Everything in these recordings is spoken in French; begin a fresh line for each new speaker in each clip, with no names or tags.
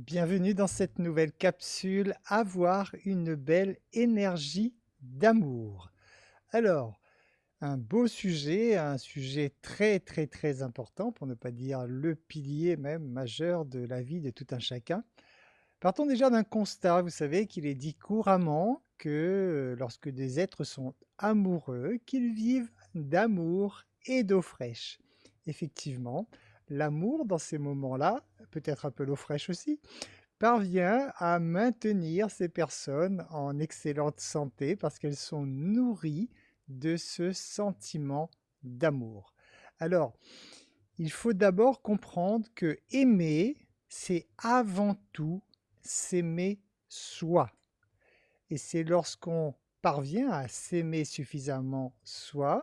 Bienvenue dans cette nouvelle capsule Avoir une belle énergie d'amour. Alors, un beau sujet, un sujet très très très important, pour ne pas dire le pilier même majeur de la vie de tout un chacun. Partons déjà d'un constat, vous savez qu'il est dit couramment que lorsque des êtres sont amoureux, qu'ils vivent d'amour et d'eau fraîche. Effectivement, l'amour dans ces moments-là, peut-être un peu l'eau fraîche aussi, parvient à maintenir ces personnes en excellente santé parce qu'elles sont nourries de ce sentiment d'amour. Alors, il faut d'abord comprendre que aimer, c'est avant tout s'aimer soi. Et c'est lorsqu'on parvient à s'aimer suffisamment soi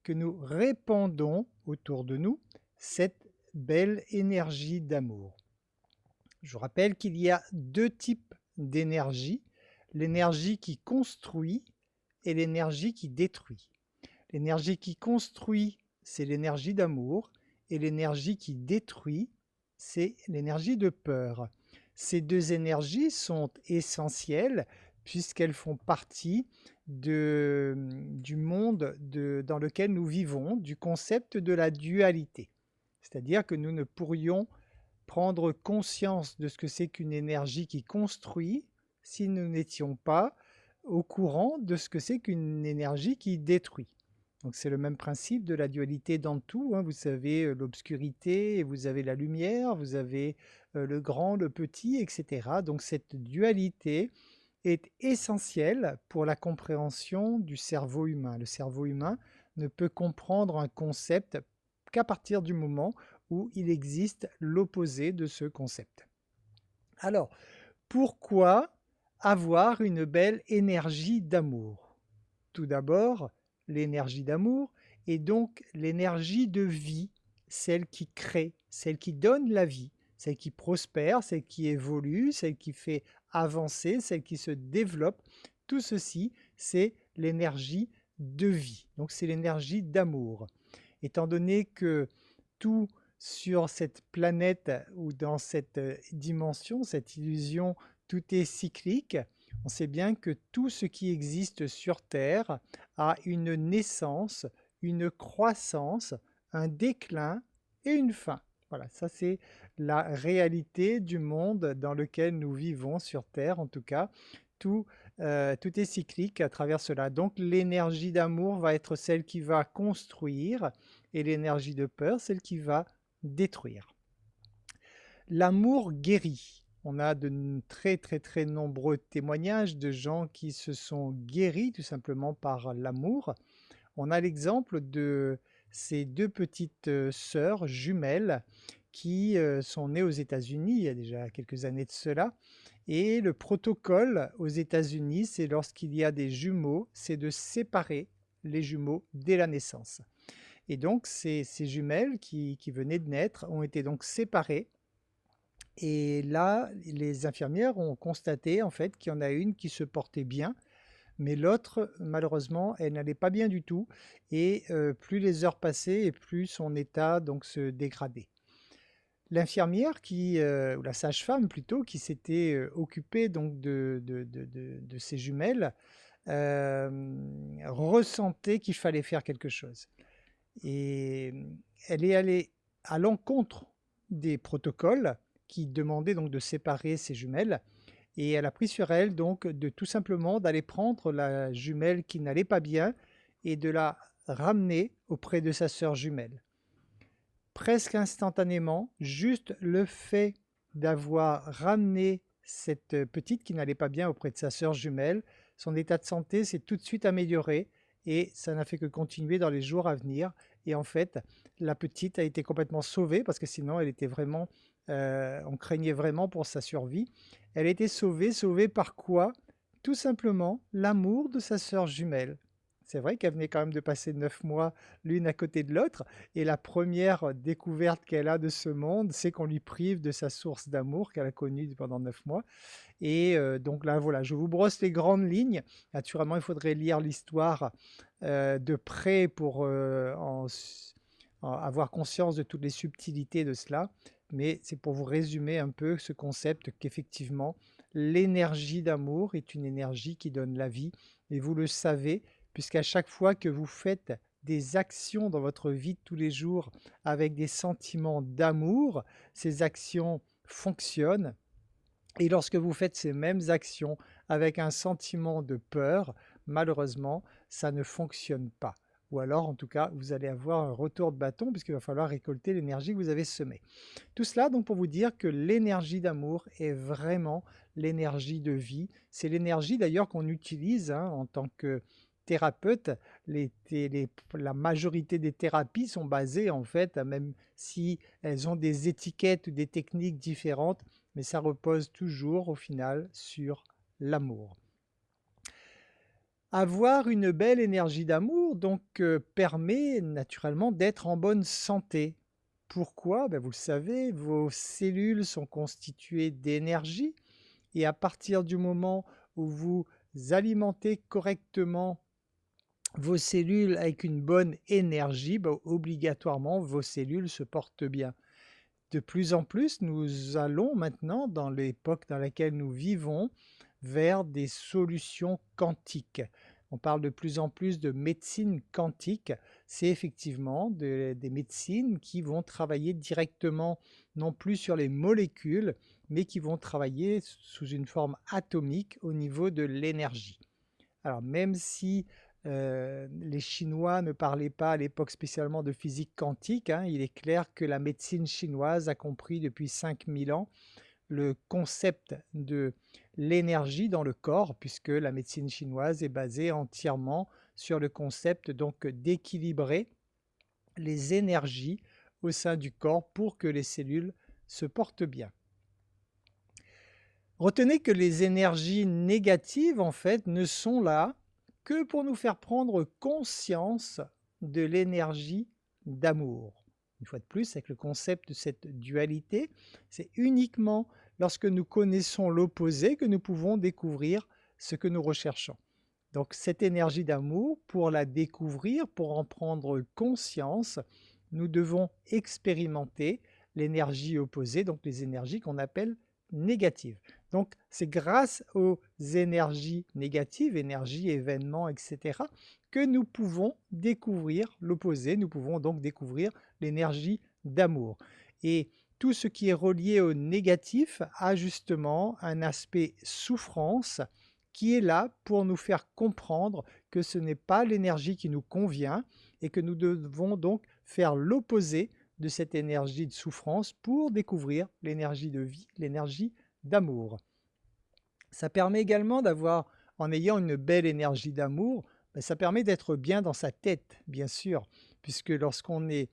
que nous répandons autour de nous cette belle énergie d'amour. Je vous rappelle qu'il y a deux types d'énergie, l'énergie qui construit et l'énergie qui détruit. L'énergie qui construit, c'est l'énergie d'amour, et l'énergie qui détruit, c'est l'énergie de peur. Ces deux énergies sont essentielles puisqu'elles font partie du monde dans lequel nous vivons, du concept de la dualité. C'est-à-dire que nous ne pourrions prendre conscience de ce que c'est qu'une énergie qui construit si nous n'étions pas au courant de ce que c'est qu'une énergie qui détruit. Donc c'est le même principe de la dualité dans tout, hein. Vous avez l'obscurité, et vous avez la lumière, vous avez le grand, le petit, etc. Donc cette dualité est essentielle pour la compréhension du cerveau humain. Le cerveau humain ne peut comprendre un concept qu'à partir du moment où il existe l'opposé de ce concept. Alors, pourquoi avoir une belle énergie d'amour? Tout d'abord, l'énergie d'amour est donc l'énergie de vie, celle qui crée, celle qui donne la vie, celle qui prospère, celle qui évolue, celle qui fait avancer, celle qui se développe. Tout ceci, c'est l'énergie de vie. Donc c'est l'énergie d'amour. Étant donné que tout sur cette planète ou dans cette dimension, cette illusion, tout est cyclique, on sait bien que tout ce qui existe sur Terre a une naissance, une croissance, un déclin et une fin. Voilà, ça c'est la réalité du monde dans lequel nous vivons sur Terre, en tout cas. Tout, tout est cyclique à travers cela. Donc l'énergie d'amour va être celle qui va construire et l'énergie de peur, celle qui va détruire. L'amour guérit. On a de très très très nombreux témoignages de gens qui se sont guéris tout simplement par l'amour. On a l'exemple de ces deux petites sœurs jumelles qui sont nées aux États-Unis il y a déjà quelques années de cela. Et le protocole aux États-Unis, c'est lorsqu'il y a des jumeaux, c'est de séparer les jumeaux dès la naissance. Et donc ces jumelles qui venaient de naître ont été donc séparées. Et là, les infirmières ont constaté en fait qu'il y en a une qui se portait bien, mais l'autre, malheureusement, elle n'allait pas bien du tout. Et plus les heures passaient et plus son état donc se dégradait. L'infirmière ou la sage-femme plutôt, qui s'était occupée donc de ces jumelles, ressentait qu'il fallait faire quelque chose. Et elle est allée à l'encontre des protocoles qui demandaient donc de séparer ces jumelles. Et elle a pris sur elle donc de tout simplement d'aller prendre la jumelle qui n'allait pas bien et de la ramener auprès de sa sœur jumelle. Presque instantanément, juste le fait d'avoir ramené cette petite qui n'allait pas bien auprès de sa sœur jumelle, son état de santé s'est tout de suite amélioré et ça n'a fait que continuer dans les jours à venir. Et en fait, la petite a été complètement sauvée parce que sinon, elle était vraiment, on craignait vraiment pour sa survie. Elle a été sauvée, sauvée par quoi? Tout simplement l'amour de sa sœur jumelle. C'est vrai qu'elle venait quand même de passer 9 mois l'une à côté de l'autre, et la première découverte qu'elle a de ce monde, c'est qu'on lui prive de sa source d'amour qu'elle a connue pendant 9 mois. Et donc là, voilà, je vous brosse les grandes lignes. Naturellement, il faudrait lire l'histoire de près pour avoir conscience de toutes les subtilités de cela. mais c'est pour vous résumer un peu ce concept qu'effectivement, l'énergie d'amour est une énergie qui donne la vie et vous le savez, puisqu'à chaque fois que vous faites des actions dans votre vie de tous les jours avec des sentiments d'amour, ces actions fonctionnent et lorsque vous faites ces mêmes actions avec un sentiment de peur, malheureusement, ça ne fonctionne pas. Ou alors, en tout cas, vous allez avoir un retour de bâton puisqu'il va falloir récolter l'énergie que vous avez semée. Tout cela donc pour vous dire que l'énergie d'amour est vraiment l'énergie de vie. C'est l'énergie d'ailleurs qu'on utilise en tant que thérapeute. La majorité des thérapies sont basées en fait, même si elles ont des étiquettes ou des techniques différentes, mais ça repose toujours au final sur l'amour. Avoir une belle énergie d'amour donc permet naturellement d'être en bonne santé. Pourquoi? Ben, vous le savez, vos cellules sont constituées d'énergie et à partir du moment où vous alimentez correctement vos cellules avec une bonne énergie, ben, obligatoirement vos cellules se portent bien. De plus en plus, nous allons maintenant, dans l'époque dans laquelle nous vivons, vers des solutions quantiques. On parle de plus en plus de médecine quantique. C'est effectivement des médecines qui vont travailler directement, non plus sur les molécules, mais qui vont travailler sous une forme atomique au niveau de l'énergie. Alors même si les Chinois ne parlaient pas à l'époque spécialement de physique quantique, il est clair que la médecine chinoise a compris depuis 5000 ans le concept de l'énergie dans le corps, puisque la médecine chinoise est basée entièrement sur le concept donc d'équilibrer les énergies au sein du corps pour que les cellules se portent bien. Retenez que les énergies négatives, en fait, ne sont là que pour nous faire prendre conscience de l'énergie d'amour. Une fois de plus, avec le concept de cette dualité, c'est uniquement lorsque nous connaissons l'opposé que nous pouvons découvrir ce que nous recherchons. Donc cette énergie d'amour, pour la découvrir, pour en prendre conscience, nous devons expérimenter l'énergie opposée, donc les énergies qu'on appelle négatives. Donc c'est grâce aux énergies négatives, énergie, événements, etc., que nous pouvons découvrir l'opposé, nous pouvons donc découvrir l'énergie d'amour. Et tout ce qui est relié au négatif a justement un aspect souffrance qui est là pour nous faire comprendre que ce n'est pas l'énergie qui nous convient et que nous devons donc faire l'opposé de cette énergie de souffrance pour découvrir l'énergie de vie, l'énergie d'amour. Ça permet également d'avoir, en ayant une belle énergie d'amour, ça permet d'être bien dans sa tête, bien sûr, puisque lorsqu'on est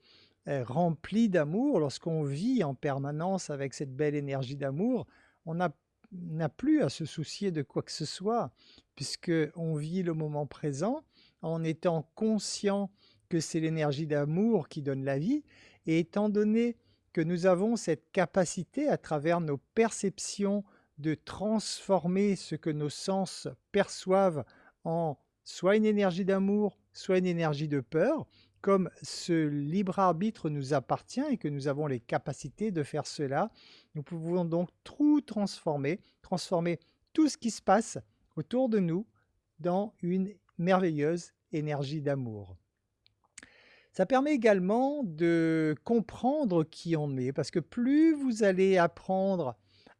rempli d'amour, lorsqu'on vit en permanence avec cette belle énergie d'amour, on n'a plus à se soucier de quoi que ce soit, puisqu'on vit le moment présent en étant conscient que c'est l'énergie d'amour qui donne la vie, et étant donné que nous avons cette capacité à travers nos perceptions de transformer ce que nos sens perçoivent en soit une énergie d'amour, soit une énergie de peur, comme ce libre arbitre nous appartient et que nous avons les capacités de faire cela, nous pouvons donc tout transformer, transformer tout ce qui se passe autour de nous dans une merveilleuse énergie d'amour. Ça permet également de comprendre qui on est, parce que plus vous allez apprendre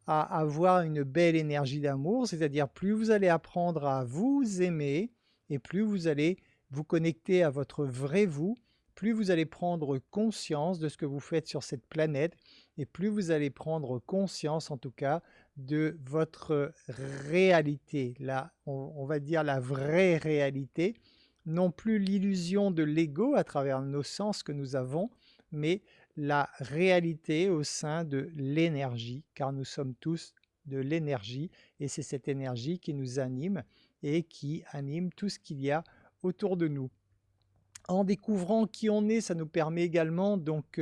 à avoir une belle énergie d'amour, c'est-à-dire plus vous allez apprendre à vous aimer et plus vous allez vous connecter à votre vrai vous, plus vous allez prendre conscience de ce que vous faites sur cette planète et plus vous allez prendre conscience en tout cas de votre réalité, là on va dire la vraie réalité, non plus l'illusion de l'ego à travers nos sens que nous avons, mais la réalité au sein de l'énergie, car nous sommes tous de l'énergie, et c'est cette énergie qui nous anime et qui anime tout ce qu'il y a autour de nous. En découvrant qui on est, ça nous permet également donc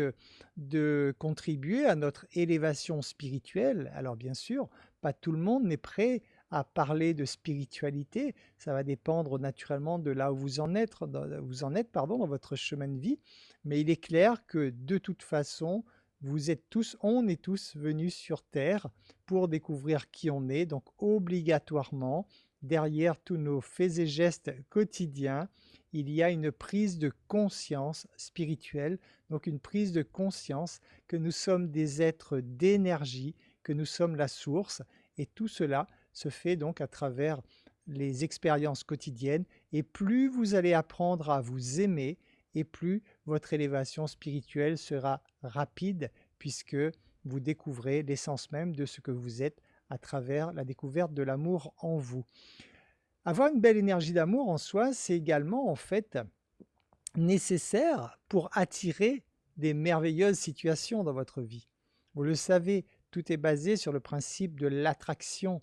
de contribuer à notre élévation spirituelle. Alors bien sûr, pas tout le monde n'est prêt à parler de spiritualité, ça va dépendre naturellement de là où vous en êtes, dans votre chemin de vie, mais il est clair que de toute façon, Vous êtes tous, on est tous venus sur Terre pour découvrir qui on est. Donc obligatoirement, derrière tous nos faits et gestes quotidiens, il y a une prise de conscience spirituelle, donc une prise de conscience que nous sommes des êtres d'énergie, que nous sommes la source, et tout cela se fait donc à travers les expériences quotidiennes, et plus vous allez apprendre à vous aimer, et plus votre élévation spirituelle sera rapide, puisque vous découvrez l'essence même de ce que vous êtes à travers la découverte de l'amour en vous. Avoir une belle énergie d'amour en soi, c'est également en fait nécessaire pour attirer des merveilleuses situations dans votre vie. Vous le savez, tout est basé sur le principe de l'attraction.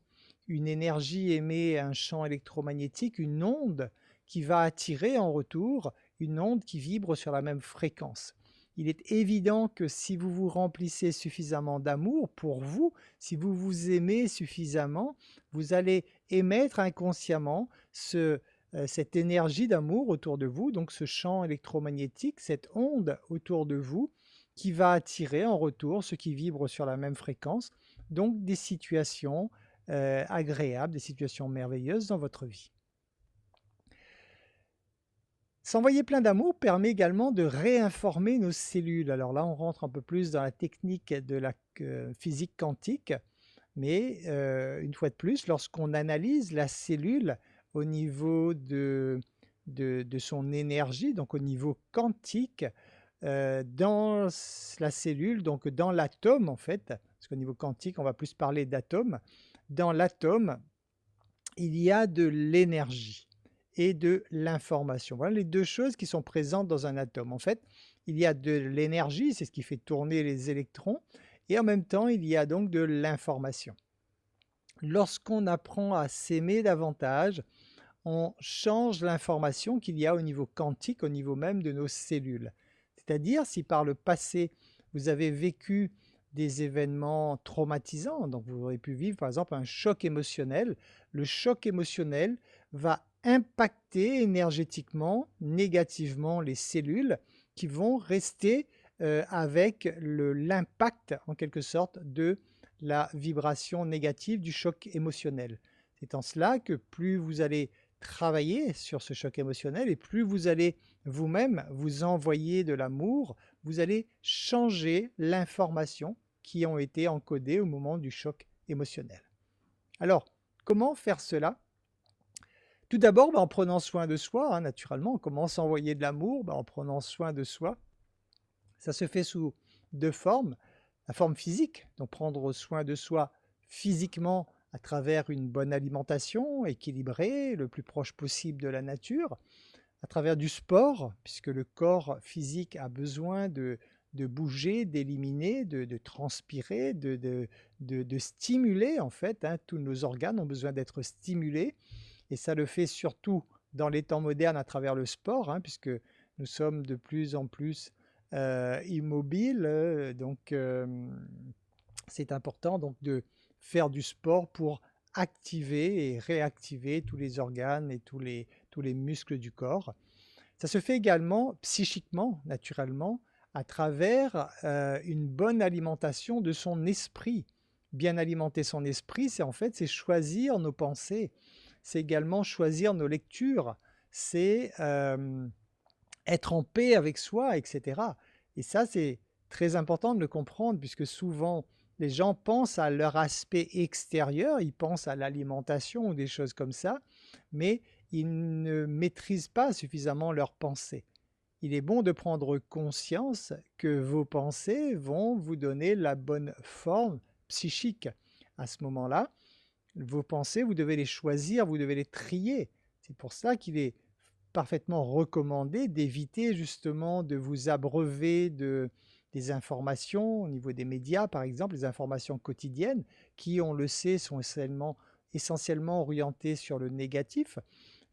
Une énergie émet un champ électromagnétique, une onde qui va attirer en retour une onde qui vibre sur la même fréquence. Il est évident que si vous vous remplissez suffisamment d'amour pour vous, si vous vous aimez suffisamment, vous allez émettre inconsciemment cette énergie d'amour autour de vous, donc ce champ électromagnétique, cette onde autour de vous, qui va attirer en retour ce qui vibre sur la même fréquence, donc des situations agréables, des situations merveilleuses dans votre vie. S'envoyer plein d'amour permet également de réinformer nos cellules. Alors là, on rentre un peu plus dans la technique de la physique quantique, mais une fois de plus, lorsqu'on analyse la cellule au niveau de son énergie, donc au niveau quantique, dans la cellule, donc dans l'atome en fait, parce qu'au niveau quantique, on va plus parler d'atome, dans l'atome, il y a de l'énergie et de l'information. Voilà les deux choses qui sont présentes dans un atome. En fait, il y a de l'énergie, c'est ce qui fait tourner les électrons, et en même temps, il y a donc de l'information. Lorsqu'on apprend à s'aimer davantage, on change l'information qu'il y a au niveau quantique, au niveau même de nos cellules. C'est-à-dire, si par le passé, vous avez vécu des événements traumatisants, donc vous aurez pu vivre par exemple un choc émotionnel, le choc émotionnel va impacter énergétiquement, négativement les cellules qui vont rester avec l'impact en quelque sorte de la vibration négative du choc émotionnel. C'est en cela que plus vous allez travailler sur ce choc émotionnel et plus vous allez vous-même vous envoyer de l'amour, vous allez changer l'information qui ont été encodées au moment du choc émotionnel. Alors, comment faire cela? Tout d'abord, en prenant soin de soi, naturellement, on commence à envoyer de l'amour en prenant soin de soi. Ça se fait sous deux formes. La forme physique, donc prendre soin de soi physiquement à travers une bonne alimentation équilibrée, le plus proche possible de la nature, à travers du sport, puisque le corps physique a besoin de bouger, d'éliminer, de transpirer, de stimuler en fait. Tous nos organes ont besoin d'être stimulés, et ça le fait surtout dans les temps modernes à travers le sport, puisque nous sommes de plus en plus immobiles, donc c'est important donc de faire du sport pour activer et réactiver tous les organes et tous les muscles du corps. Ça se fait également psychiquement, naturellement, à travers une bonne alimentation de son esprit. Bien alimenter son esprit, c'est en fait c'est choisir nos pensées, c'est également choisir nos lectures, c'est être en paix avec soi, etc. Et ça, c'est très important de le comprendre, puisque souvent, les gens pensent à leur aspect extérieur, ils pensent à l'alimentation ou des choses comme ça, mais ils ne maîtrisent pas suffisamment leurs pensées. Il est bon de prendre conscience que vos pensées vont vous donner la bonne forme psychique. À ce moment-là, vos pensées, vous devez les choisir, vous devez les trier. C'est pour ça qu'il est parfaitement recommandé d'éviter justement de vous abreuver des informations au niveau des médias, par exemple, les informations quotidiennes qui, on le sait, sont essentiellement orientées sur le négatif.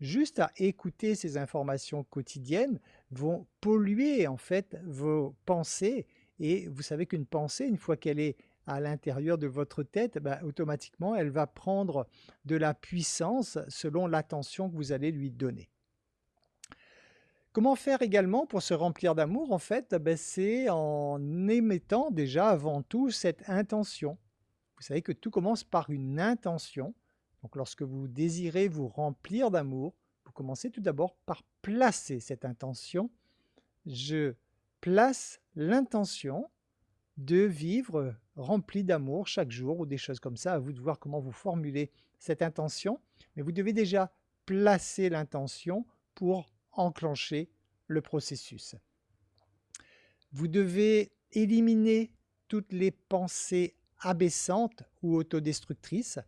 Juste à écouter ces informations quotidiennes vont polluer en fait vos pensées, et vous savez qu'une pensée, une fois qu'elle est à l'intérieur de votre tête, automatiquement elle va prendre de la puissance selon l'attention que vous allez lui donner. Comment faire également pour se remplir d'amour? En fait, c'est en émettant déjà avant tout cette intention. Vous savez que tout commence par une intention. Donc lorsque vous désirez vous remplir d'amour, vous commencez tout d'abord par placer cette intention. Je place l'intention de vivre rempli d'amour chaque jour ou des choses comme ça. À vous de voir comment vous formulez cette intention. Mais vous devez déjà placer l'intention pour enclencher le processus. Vous devez éliminer toutes les pensées abaissantes ou autodestructrices.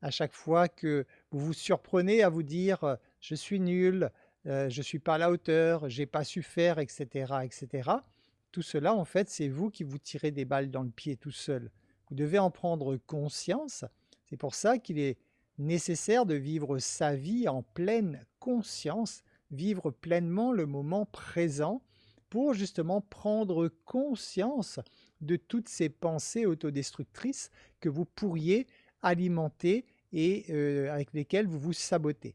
À chaque fois que vous vous surprenez à vous dire je suis nul, je ne suis pas à la hauteur, j'ai pas su faire, etc., etc. Tout cela, en fait, c'est vous qui vous tirez des balles dans le pied tout seul. Vous devez en prendre conscience. C'est pour ça qu'il est nécessaire de vivre sa vie en pleine conscience, vivre pleinement le moment présent pour justement prendre conscience de toutes ces pensées autodestructrices que vous pourriez alimenter et avec lesquelles vous vous sabotez.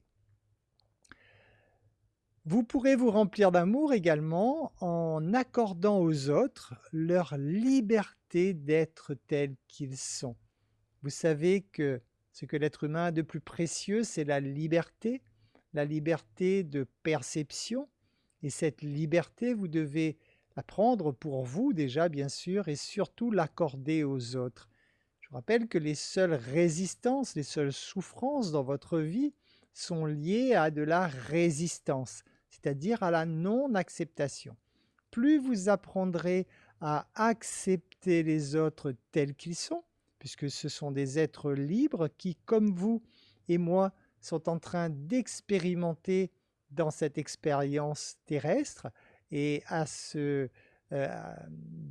Vous pourrez vous remplir d'amour également en accordant aux autres leur liberté d'être tels qu'ils sont. Vous savez que ce que l'être humain a de plus précieux, c'est la liberté de perception. Et cette liberté, vous devez la prendre pour vous déjà, bien sûr, et surtout l'accorder aux autres. Je vous rappelle que les seules résistances, les seules souffrances dans votre vie sont liées à de la résistance, c'est-à-dire à la non-acceptation. Plus vous apprendrez à accepter les autres tels qu'ils sont, puisque ce sont des êtres libres qui, comme vous et moi, sont en train d'expérimenter dans cette expérience terrestre. Et de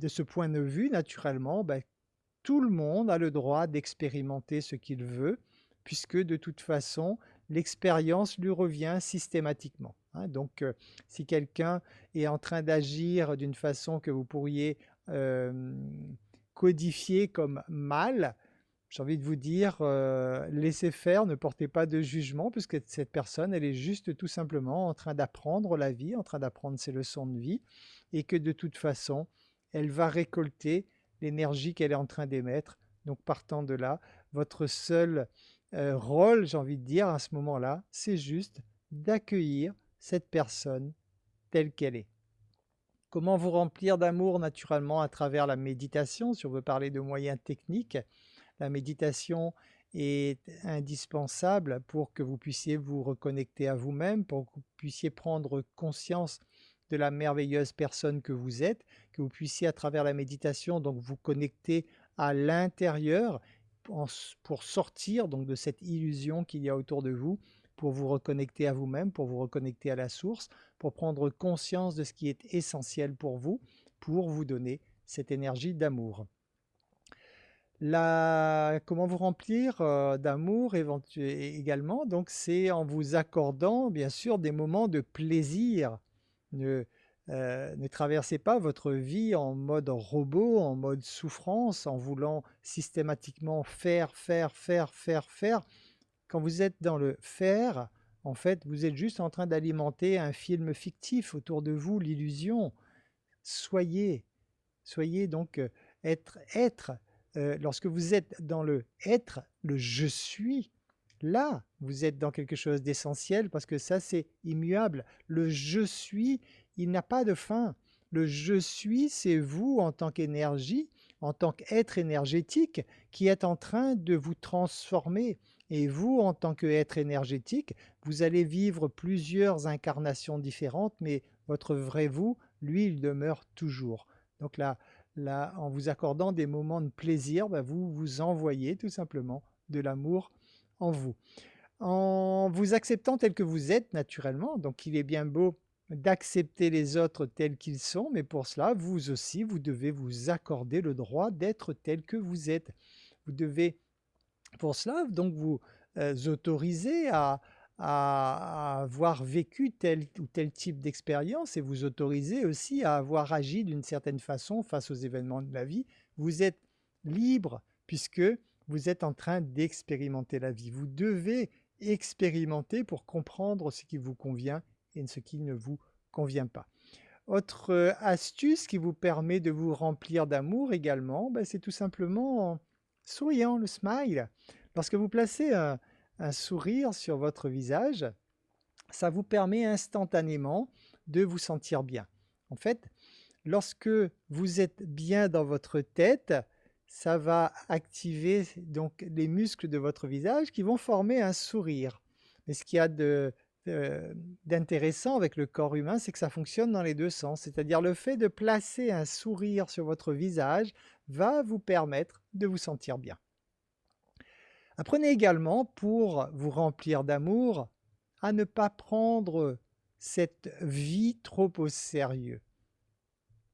ce point de vue, naturellement, tout le monde a le droit d'expérimenter ce qu'il veut, puisque de toute façon, l'expérience lui revient systématiquement. Donc, si quelqu'un est en train d'agir d'une façon que vous pourriez codifier comme mal, j'ai envie de vous dire, laissez faire, ne portez pas de jugement, puisque cette personne, elle est juste tout simplement en train d'apprendre la vie, en train d'apprendre ses leçons de vie, et que de toute façon, elle va récolter l'énergie qu'elle est en train d'émettre. Donc partant de là, votre seul rôle, j'ai envie de dire, à ce moment-là, c'est juste d'accueillir cette personne telle qu'elle est. Comment vous remplir d'amour naturellement à travers la méditation, si on veut parler de moyens techniques? La méditation est indispensable pour que vous puissiez vous reconnecter à vous-même, pour que vous puissiez prendre conscience de la merveilleuse personne que vous êtes, que vous puissiez à travers la méditation donc vous connecter à l'intérieur pour sortir donc de cette illusion qu'il y a autour de vous, pour vous reconnecter à vous-même, pour vous reconnecter à la source, pour prendre conscience de ce qui est essentiel pour vous donner cette énergie d'amour. Comment vous remplir d'amour également, donc c'est en vous accordant bien sûr des moments de plaisir. Ne traversez pas votre vie en mode robot, en mode souffrance, en voulant systématiquement faire, faire, faire, faire, faire. Quand vous êtes dans le faire, en fait, vous êtes juste en train d'alimenter un film fictif autour de vous, l'illusion. Soyez, soyez donc être. Lorsque vous êtes dans le être, le je suis, là, vous êtes dans quelque chose d'essentiel parce que ça, c'est immuable. Le je suis, il n'a pas de fin. Le je suis, c'est vous en tant qu'énergie, en tant qu'être énergétique qui êtes en train de vous transformer. Et vous, en tant qu'être énergétique, vous allez vivre plusieurs incarnations différentes, mais votre vrai vous, lui, il demeure toujours. Donc là, en vous accordant des moments de plaisir, vous vous envoyez tout simplement de l'amour en vous. En vous acceptant tel que vous êtes naturellement, donc il est bien beau d'accepter les autres tels qu'ils sont, mais pour cela, vous aussi, vous devez vous accorder le droit d'être tel que vous êtes. Vous devez, pour cela, donc vous autoriser à avoir vécu tel ou tel type d'expérience et vous autoriser aussi à avoir agi d'une certaine façon face aux événements de la vie. Vous êtes libre puisque vous êtes en train d'expérimenter la vie. Vous devez expérimenter pour comprendre ce qui vous convient et ce qui ne vous convient pas. Autre astuce qui vous permet de vous remplir d'amour également, bah, c'est tout simplement en souriant, le smile. Lorsque vous placez un sourire sur votre visage, ça vous permet instantanément de vous sentir bien. En fait, lorsque vous êtes bien dans votre tête, ça va activer donc les muscles de votre visage qui vont former un sourire. Mais ce qu'il y a d'intéressant avec le corps humain, c'est que ça fonctionne dans les deux sens. C'est-à-dire le fait de placer un sourire sur votre visage va vous permettre de vous sentir bien. Apprenez également, pour vous remplir d'amour, à ne pas prendre cette vie trop au sérieux.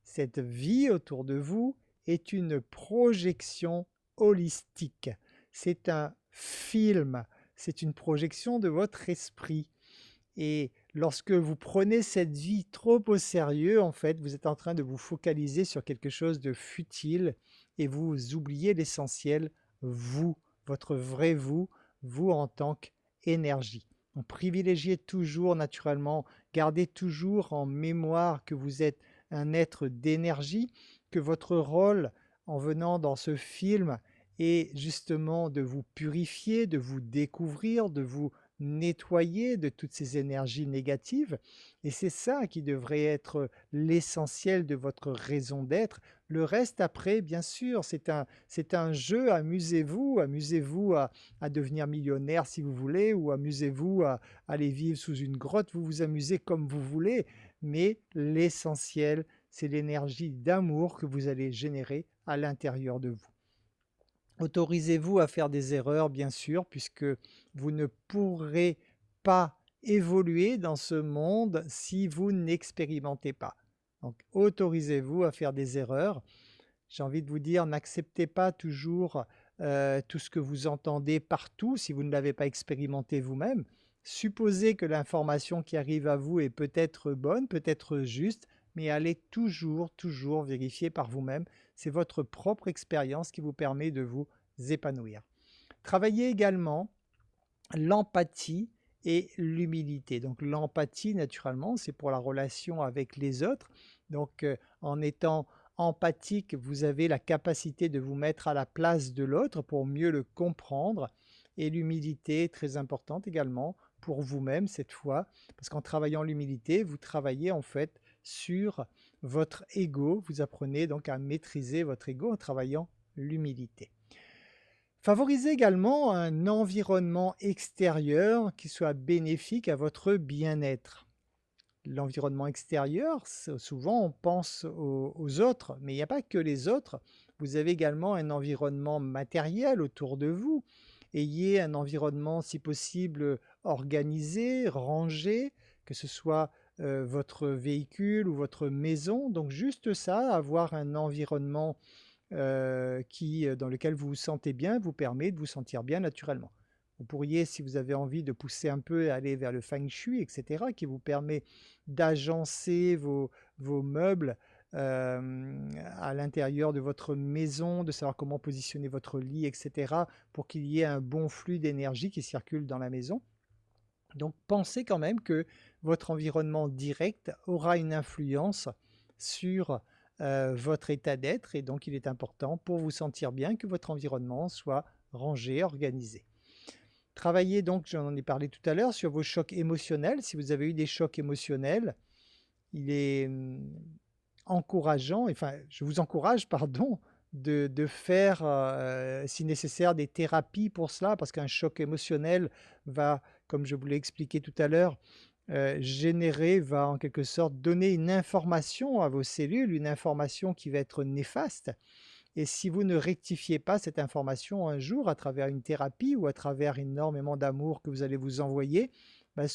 Cette vie autour de vous est une projection holistique. C'est un film, c'est une projection de votre esprit. Et lorsque vous prenez cette vie trop au sérieux, en fait, vous êtes en train de vous focaliser sur quelque chose de futile et vous oubliez l'essentiel, vous, votre vrai vous, vous en tant qu'énergie. Donc, privilégiez toujours naturellement, gardez toujours en mémoire que vous êtes un être d'énergie, que votre rôle en venant dans ce film est justement de vous purifier, de vous découvrir, de vous nettoyer de toutes ces énergies négatives. Et c'est ça qui devrait être l'essentiel de votre raison d'être. Le reste après, bien sûr, c'est un jeu, amusez-vous, amusez-vous à devenir millionnaire si vous voulez, ou amusez-vous à aller vivre sous une grotte, vous vous amusez comme vous voulez, mais l'essentiel, c'est l'énergie d'amour que vous allez générer à l'intérieur de vous. Autorisez-vous à faire des erreurs, bien sûr, puisque vous ne pourrez pas évoluer dans ce monde si vous n'expérimentez pas. Donc, autorisez-vous à faire des erreurs. J'ai envie de vous dire, n'acceptez pas toujours tout ce que vous entendez partout si vous ne l'avez pas expérimenté vous-même. Supposez que l'information qui arrive à vous est peut-être bonne, peut-être juste, mais allez toujours vérifier par vous-même. C'est votre propre expérience qui vous permet de vous épanouir. Travaillez également l'empathie et l'humilité. Donc l'empathie, naturellement, c'est pour la relation avec les autres. Donc en étant empathique, vous avez la capacité de vous mettre à la place de l'autre pour mieux le comprendre. Et l'humilité est très importante également pour vous-même cette fois, parce qu'en travaillant l'humilité, vous travaillez en fait sur votre ego. Vous apprenez donc à maîtriser votre ego en travaillant l'humilité. Favorisez également un environnement extérieur qui soit bénéfique à votre bien-être. L'environnement extérieur, souvent on pense aux autres, mais il n'y a pas que les autres. Vous avez également un environnement matériel autour de vous. Ayez un environnement, si possible, organisé, rangé, que ce soit votre véhicule ou votre maison. Donc juste ça, avoir un environnement dans lequel vous vous sentez bien, vous permet de vous sentir bien naturellement. Vous pourriez, si vous avez envie de pousser un peu, aller vers le feng shui, etc., qui vous permet d'agencer vos meubles à l'intérieur de votre maison, de savoir comment positionner votre lit, etc., pour qu'il y ait un bon flux d'énergie qui circule dans la maison. Donc pensez quand même que votre environnement direct aura une influence sur votre état d'être, et donc il est important pour vous sentir bien que votre environnement soit rangé, organisé. Travaillez donc, j'en ai parlé tout à l'heure, sur vos chocs émotionnels. Si vous avez eu des chocs émotionnels, il est encourageant, enfin je vous encourage, pardon, de faire, si nécessaire, des thérapies pour cela, parce qu'un choc émotionnel va, comme je vous l'ai expliqué tout à l'heure, va en quelque sorte donner une information à vos cellules, une information qui va être néfaste. Et si vous ne rectifiez pas cette information un jour à travers une thérapie ou à travers énormément d'amour que vous allez vous envoyer, bah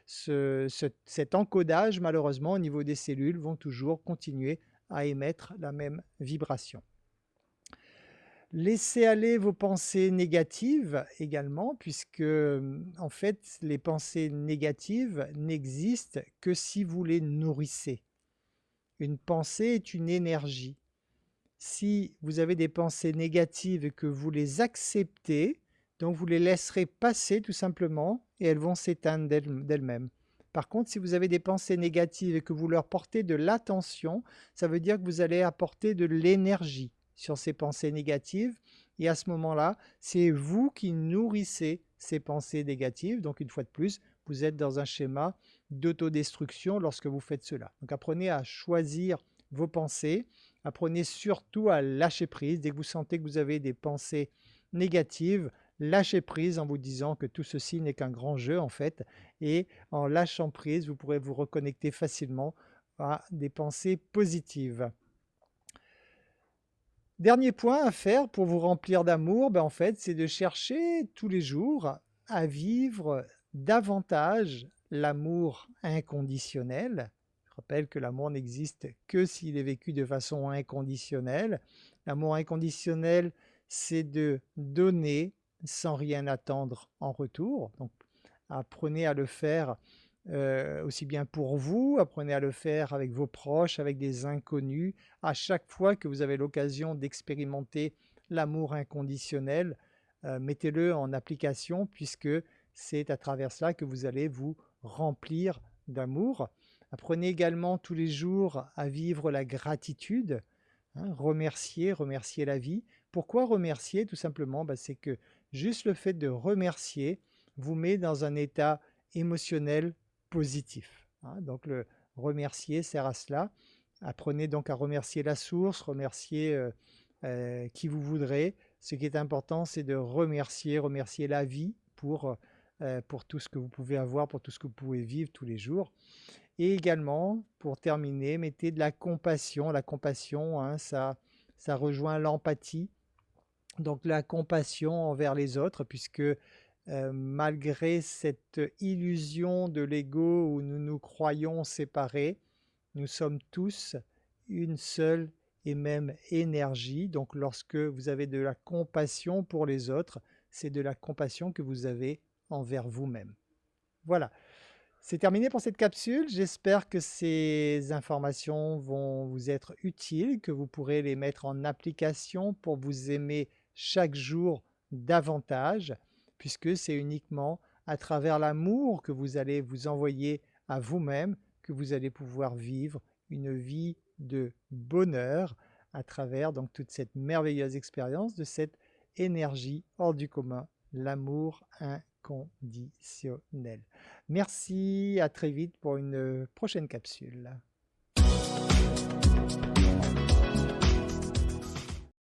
cet encodage, malheureusement, au niveau des cellules, vont toujours continuer à émettre la même vibration. Laissez aller vos pensées négatives également, puisque en fait, les pensées négatives n'existent que si vous les nourrissez. Une pensée est une énergie. Si vous avez des pensées négatives et que vous les acceptez, donc vous les laisserez passer tout simplement et elles vont s'éteindre d'elles-mêmes. Par contre, si vous avez des pensées négatives et que vous leur portez de l'attention, ça veut dire que vous allez apporter de l'énergie sur ces pensées négatives. Et à ce moment-là, c'est vous qui nourrissez ces pensées négatives. Donc, une fois de plus, vous êtes dans un schéma d'autodestruction lorsque vous faites cela. Donc, apprenez à choisir vos pensées. Apprenez surtout à lâcher prise. Dès que vous sentez que vous avez des pensées négatives, lâchez prise en vous disant que tout ceci n'est qu'un grand jeu en fait. Et en lâchant prise, vous pourrez vous reconnecter facilement à des pensées positives. Dernier point à faire pour vous remplir d'amour, en fait, c'est de chercher tous les jours à vivre davantage l'amour inconditionnel. Je rappelle que l'amour n'existe que s'il est vécu de façon inconditionnelle. L'amour inconditionnel, c'est de donner sans rien attendre en retour. Donc, apprenez à le faire aussi bien pour vous, apprenez à le faire avec vos proches, avec des inconnus. À chaque fois que vous avez l'occasion d'expérimenter l'amour inconditionnel, mettez-le en application puisque c'est à travers cela que vous allez vous remplir d'amour. Apprenez également tous les jours à vivre la gratitude, hein, remercier la vie. Pourquoi remercier? Tout simplement, c'est que juste le fait de remercier vous met dans un état émotionnel positif, hein. Donc le remercier sert à cela. Apprenez donc à remercier la source, remercier qui vous voudrez. Ce qui est important, c'est de remercier la vie pour tout ce que vous pouvez avoir, pour tout ce que vous pouvez vivre tous les jours. Et également, pour terminer, mettez de la compassion. La compassion, hein, ça rejoint l'empathie. Donc la compassion envers les autres, puisque malgré cette illusion de l'ego où nous nous croyons séparés, nous sommes tous une seule et même énergie. Donc lorsque vous avez de la compassion pour les autres, c'est de la compassion que vous avez envers vous-même. Voilà, c'est terminé pour cette capsule. J'espère que ces informations vont vous être utiles, que vous pourrez les mettre en application pour vous aimer chaque jour davantage, puisque c'est uniquement à travers l'amour que vous allez vous envoyer à vous-même que vous allez pouvoir vivre une vie de bonheur à travers donc toute cette merveilleuse expérience de cette énergie hors du commun, l'amour inconditionnel. Merci, à très vite pour une prochaine capsule.